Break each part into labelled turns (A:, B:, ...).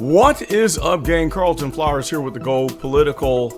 A: What is up, gang? Carlton Flowers here with the Go Political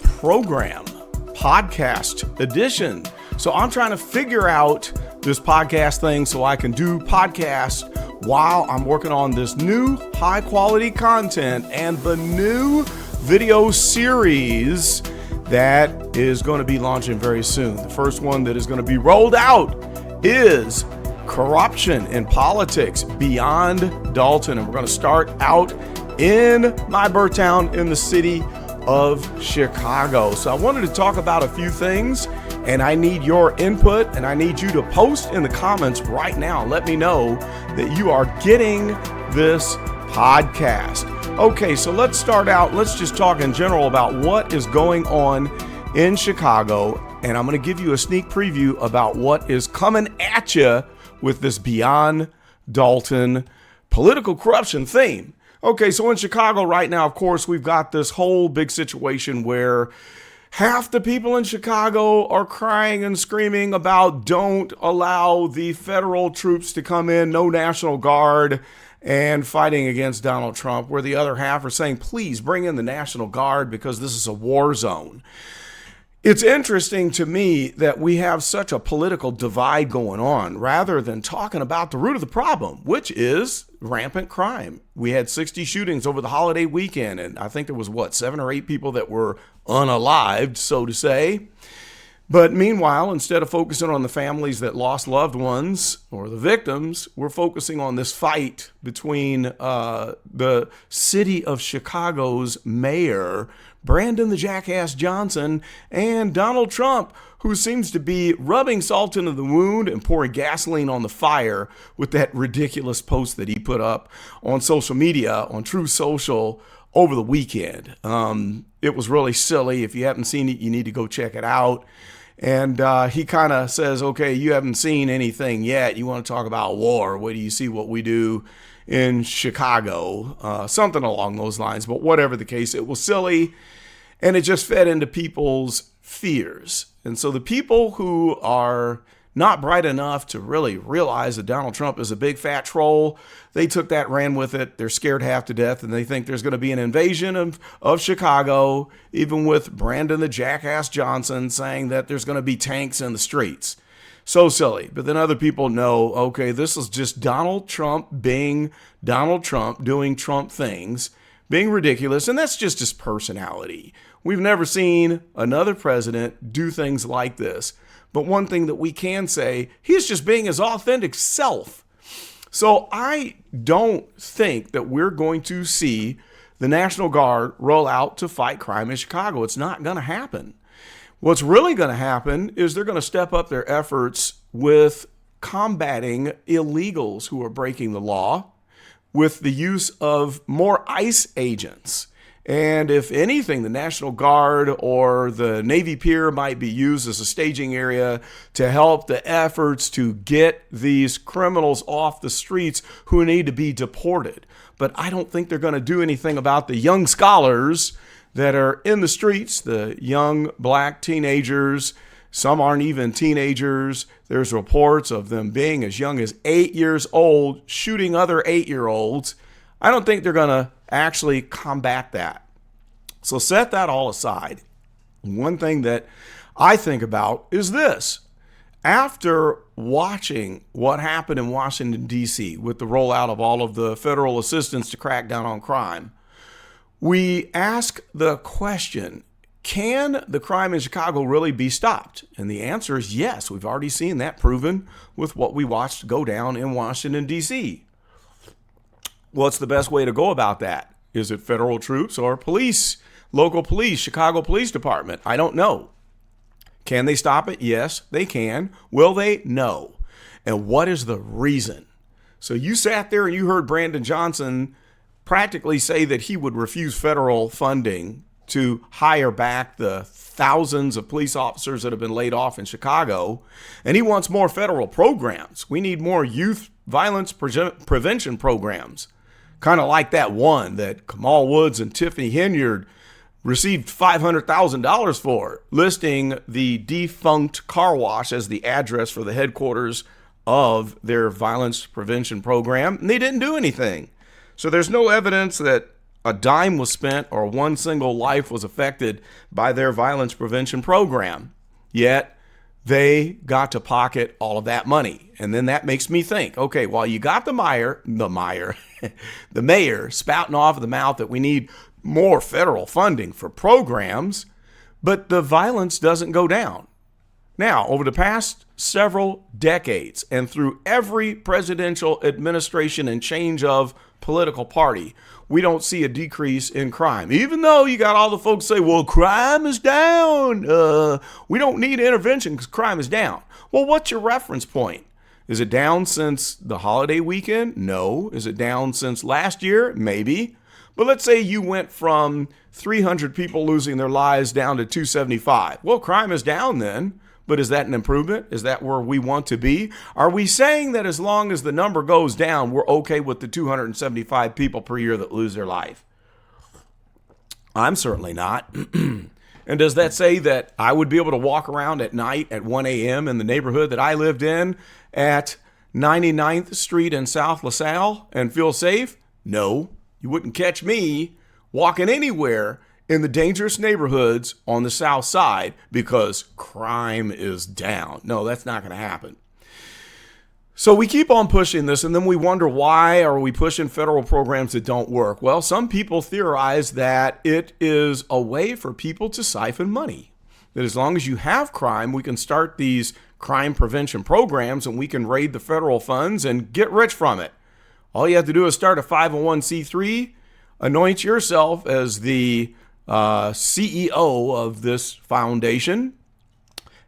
A: Program podcast edition. So I'm trying to figure out this podcast thing so I can do podcasts while I'm working on this new high quality content and the new video series that is going to be launching very soon. The first one that is going to be rolled out is Corruption in Politics Beyond Dolton. And we're going to start out in my birth town in the city of Chicago. So I wanted to talk about a few things, and I need your input, and I need you to post in the comments right now. Let me know that you are getting this podcast. Okay, so let's start out. Let's just talk in general about what is going on in Chicago, and I'm going to give you a sneak preview about what is coming at you with this Beyond Dolton political corruption theme. Okay, so in Chicago right now, of course, we've got this whole big situation where half the people in Chicago are crying and screaming about don't allow the federal troops to come in, no National Guard, and fighting against Donald Trump, where the other half are saying, please bring in the National Guard because this is a war zone. It's interesting to me that we have such a political divide going on rather than talking about the root of the problem, which is rampant crime. We had 60 shootings over the holiday weekend, and I think there was, 7 or 8 people that were unalived, so to say. But meanwhile, instead of focusing on the families that lost loved ones or the victims, we're focusing on this fight between the city of Chicago's mayor, Brandon the Jackass Johnson, and Donald Trump, who seems to be rubbing salt into the wound and pouring gasoline on the fire with that ridiculous post that he put up on social media, on True Social, over the weekend. It was really silly. If you haven't seen it, you need to go check it out. And he kind of says, okay, you haven't seen anything yet. You want to talk about war. Wait till you see what we do in Chicago. Something along those lines. But whatever the case, it was silly. And it just fed into people's fears. And so the people who are not bright enough to really realize that Donald Trump is a big fat troll, they took that, ran with it. They're scared half to death, and they think there's going to be an invasion of Chicago, even with Brandon the Jackass Johnson saying that there's going to be tanks in the streets. So silly. But then other people know, okay, this is just Donald Trump being Donald Trump, doing Trump things, being ridiculous, and that's just his personality. We've never seen another president do things like this. But one thing that we can say, he's just being his authentic self. So I don't think that we're going to see the National Guard roll out to fight crime in Chicago. It's not going to happen. What's really going to happen is they're going to step up their efforts with combating illegals who are breaking the law with the use of more ICE agents. And if anything, the National Guard or the Navy Pier might be used as a staging area to help the efforts to get these criminals off the streets who need to be deported. But I don't think they're going to do anything about the young scholars that are in the streets, the young black teenagers. Some aren't even teenagers. There's reports of them being as young as 8 years old, shooting other 8-year-olds. I don't think they're going to actually combat that. So set that all aside. One thing that I think about is this. After watching what happened in Washington, D.C. with the rollout of all of the federal assistance to crack down on crime, we ask the question, can the crime in Chicago really be stopped? And the answer is yes. We've already seen that proven with what we watched go down in Washington, D.C. What's the best way to go about that? Is it federal troops or police, local police, Chicago Police Department? I don't know. Can they stop it? Yes, they can. Will they? No. And what is the reason? So you sat there and you heard Brandon Johnson practically say that he would refuse federal funding to hire back the thousands of police officers that have been laid off in Chicago. And he wants more federal programs. We need more youth violence prevention programs. Kind of like that one that Kamal Woods and Tiffany Henyard received $500,000 for, listing the defunct car wash as the address for the headquarters of their violence prevention program. And they didn't do anything. So there's no evidence that a dime was spent or one single life was affected by their violence prevention program. Yet they got to pocket all of that money. And then that makes me think, okay, well, you got the mayor spouting off of the mouth that we need more federal funding for programs, but the violence doesn't go down. Now, over the past several decades and through every presidential administration and change of political party, we don't see a decrease in crime. Even though you got all the folks say, well, crime is down. We don't need intervention because crime is down. Well, what's your reference point? Is it down since the holiday weekend? No. Is it down since last year? Maybe. But let's say you went from 300 people losing their lives down to 275. Well, crime is down then. But is that an improvement? Is that where we want to be? Are we saying that as long as the number goes down, we're okay with the 275 people per year that lose their life? I'm certainly not. And does that say that I would be able to walk around at night at 1 a.m. in the neighborhood that I lived in at 99th Street in South LaSalle and feel safe? No, you wouldn't catch me walking anywhere in the dangerous neighborhoods on the south side because crime is down. No, that's not going to happen. So we keep on pushing this, and then we wonder, why are we pushing federal programs that don't work? Well, some people theorize that it is a way for people to siphon money. That as long as you have crime, we can start these crime prevention programs and we can raid the federal funds and get rich from it. All you have to do is start a 501c3, anoint yourself as the CEO of this foundation,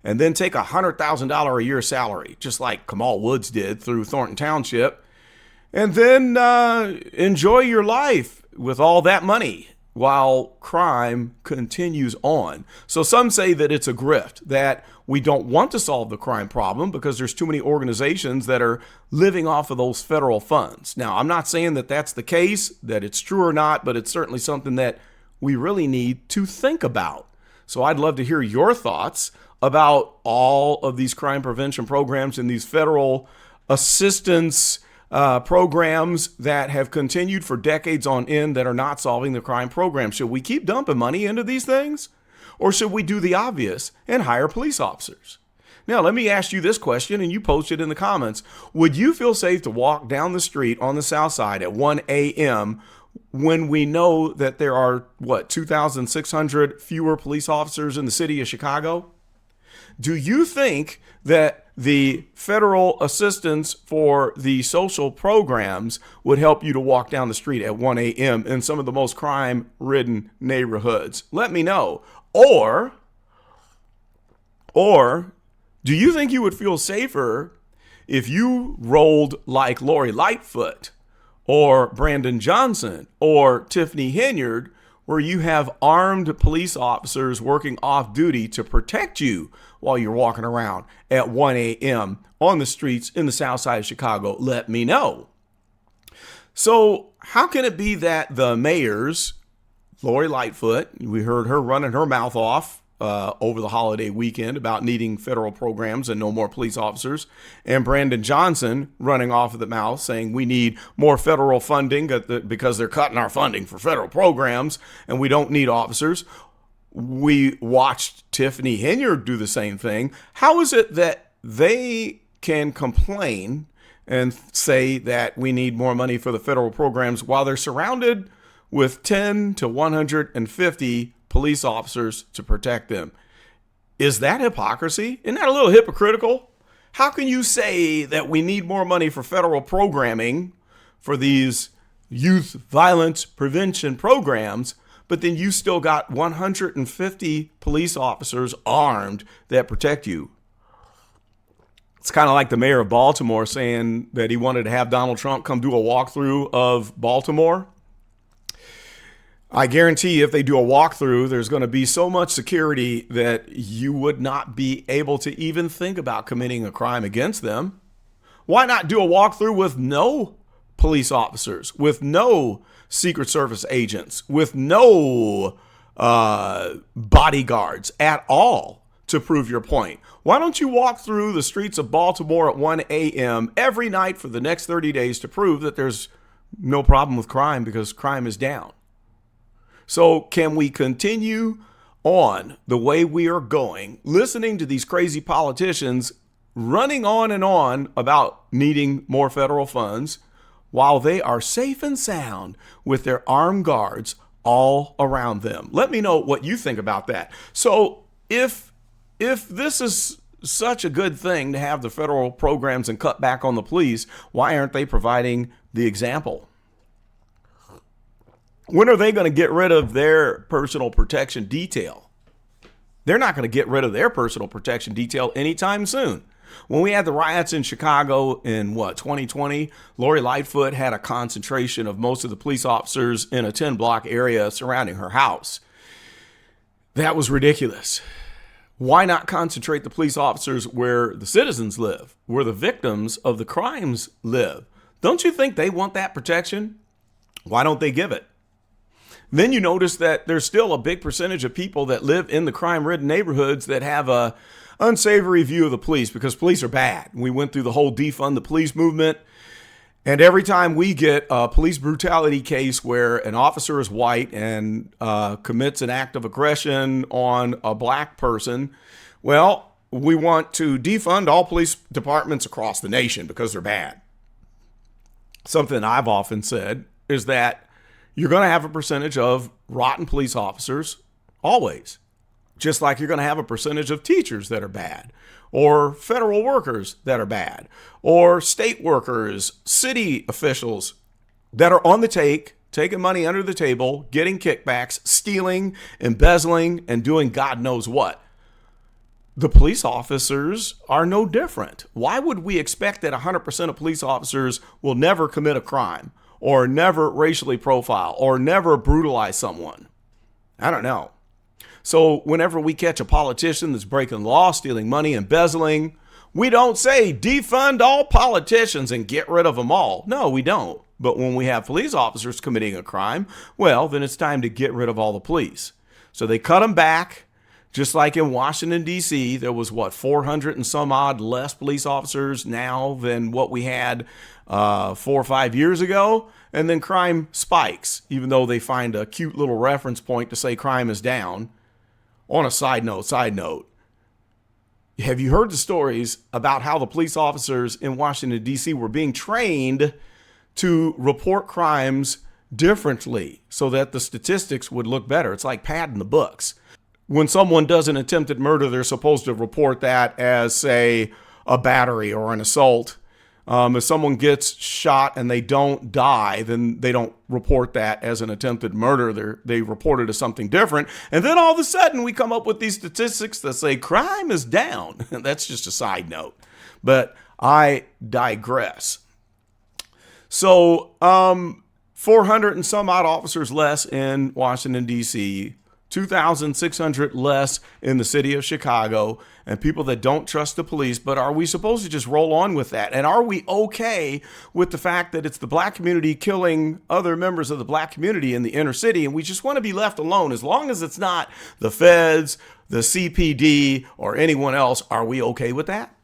A: and then take $100,000 a year salary, just like Kamal Woods did through Thornton Township, and then enjoy your life with all that money while crime continues on. So some say that it's a grift, that we don't want to solve the crime problem because there's too many organizations that are living off of those federal funds. Now, I'm not saying that that's the case, that it's true or not, but it's certainly something that we really need to think about. So I'd love to hear your thoughts about all of these crime prevention programs and these federal assistance programs that have continued for decades on end that are not solving the crime program. Should we keep dumping money into these things? Or should we do the obvious and hire police officers? Now, let me ask you this question, and you post it in the comments. Would you feel safe to walk down the street on the south side at 1 a.m. when we know that there are, 2,600 fewer police officers in the city of Chicago? Do you think that the federal assistance for the social programs would help you to walk down the street at 1 a.m. in some of the most crime-ridden neighborhoods? Let me know. Or do you think you would feel safer if you rolled like Lori Lightfoot or Brandon Johnson or Tiffany Henyard, where you have armed police officers working off duty to protect you while you're walking around at 1 a.m. on the streets in the south side of Chicago? Let me know. So how can it be that the mayors, Lori Lightfoot, we heard her running her mouth off over the holiday weekend about needing federal programs and no more police officers, and Brandon Johnson running off of the mouth saying we need more federal funding because they're cutting our funding for federal programs and we don't need officers? We watched Tiffany Henyard do the same thing. How is it that they can complain and say that we need more money for the federal programs while they're surrounded with 10 to 150 police officers to protect them? Is that hypocrisy? Isn't that a little hypocritical? How can you say that we need more money for federal programming for these youth violence prevention programs, but then you still got 150 police officers armed that protect you? It's kind of like the mayor of Baltimore saying that he wanted to have Donald Trump come do a walkthrough of Baltimore. I guarantee if they do a walkthrough, there's going to be so much security that you would not be able to even think about committing a crime against them. Why not do a walkthrough with no police officers, with no Secret Service agents, with no bodyguards at all to prove your point? Why don't you walk through the streets of Baltimore at 1 a.m. every night for the next 30 days to prove that there's no problem with crime because crime is down? So can we continue on the way we are going, listening to these crazy politicians running on and on about needing more federal funds while they are safe and sound with their armed guards all around them? Let me know what you think about that. So if this is such a good thing to have the federal programs and cut back on the police, why aren't they providing the example? When are they going to get rid of their personal protection detail? They're not going to get rid of their personal protection detail anytime soon. When we had the riots in Chicago in 2020, Lori Lightfoot had a concentration of most of the police officers in a 10-block area surrounding her house. That was ridiculous. Why not concentrate the police officers where the citizens live, where the victims of the crimes live? Don't you think they want that protection? Why don't they give it? Then you notice that there's still a big percentage of people that live in the crime-ridden neighborhoods that have a unsavory view of the police because police are bad. We went through the whole defund the police movement. And every time we get a police brutality case where an officer is white and commits an act of aggression on a black person, well, we want to defund all police departments across the nation because they're bad. Something I've often said is that you're going to have a percentage of rotten police officers always, just like you're going to have a percentage of teachers that are bad, or federal workers that are bad, or state workers, city officials that are on the take, taking money under the table, getting kickbacks, stealing, embezzling, and doing God knows what. The police officers are no different. Why would we expect that 100% of police officers will never commit a crime, or never racially profile, or never brutalize someone? I don't know. So whenever we catch a politician that's breaking the law, stealing money, embezzling, we don't say defund all politicians and get rid of them all. No, we don't. But when we have police officers committing a crime, well, then it's time to get rid of all the police. So they cut them back. Just like in Washington, D.C., there was, 400 and some odd less police officers now than what we had 4 or 5 years ago. And then crime spikes, even though they find a cute little reference point to say crime is down. On a side note, have you heard the stories about how the police officers in Washington, D.C. were being trained to report crimes differently so that the statistics would look better? It's like padding the books. When someone does an attempted murder, they're supposed to report that as, say, a battery or an assault. If someone gets shot and they don't die, then they don't report that as an attempted murder. They report it as something different. And then all of a sudden we come up with these statistics that say crime is down. That's just a side note. But I digress. So 400 and some odd officers less in Washington, D.C., 2,600 less in the city of Chicago, and people that don't trust the police. But are we supposed to just roll on with that? And are we okay with the fact that it's the black community killing other members of the black community in the inner city, and we just want to be left alone? As long as it's not the feds, the CPD, or anyone else, are we okay with that?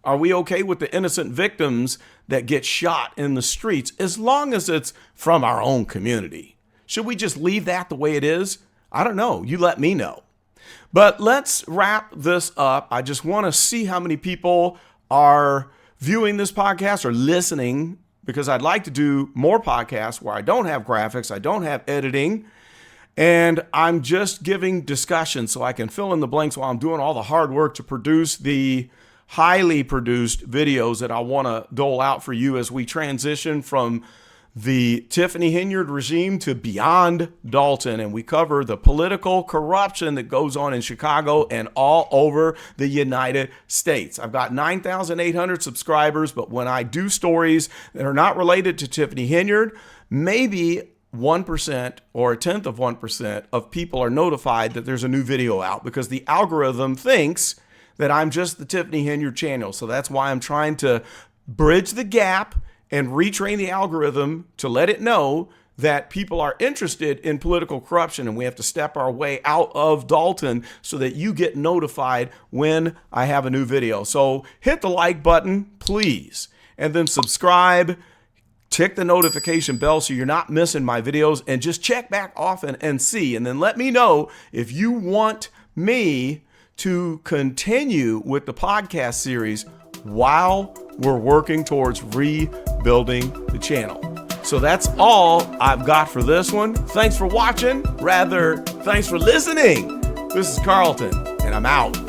A: Are we okay with the innocent victims that get shot in the streets as long as it's from our own community? Should we just leave that the way it is? I don't know. You let me know. But let's wrap this up. I just want to see how many people are viewing this podcast or listening, because I'd like to do more podcasts where I don't have graphics, I don't have editing, and I'm just giving discussion so I can fill in the blanks while I'm doing all the hard work to produce the highly produced videos that I want to dole out for you as we transition from the Tiffany Henyard regime to beyond Dolton, and we cover the political corruption that goes on in Chicago and all over the United States. I've got 9,800 subscribers, but when I do stories that are not related to Tiffany Henyard, maybe 1% or a tenth of 1% of people are notified that there's a new video out, because the algorithm thinks that I'm just the Tiffany Henyard channel. So that's why I'm trying to bridge the gap and retrain the algorithm to let it know that people are interested in political corruption, and we have to step our way out of Dolton so that you get notified when I have a new video. So hit the like button, please, and then subscribe. Tick the notification bell so you're not missing my videos, and just check back often and see. And then let me know if you want me to continue with the podcast series while we're working towards rebuilding the channel. So that's all I've got for this one. Thanks for watching. Thanks for listening. This is Carlton, and I'm out.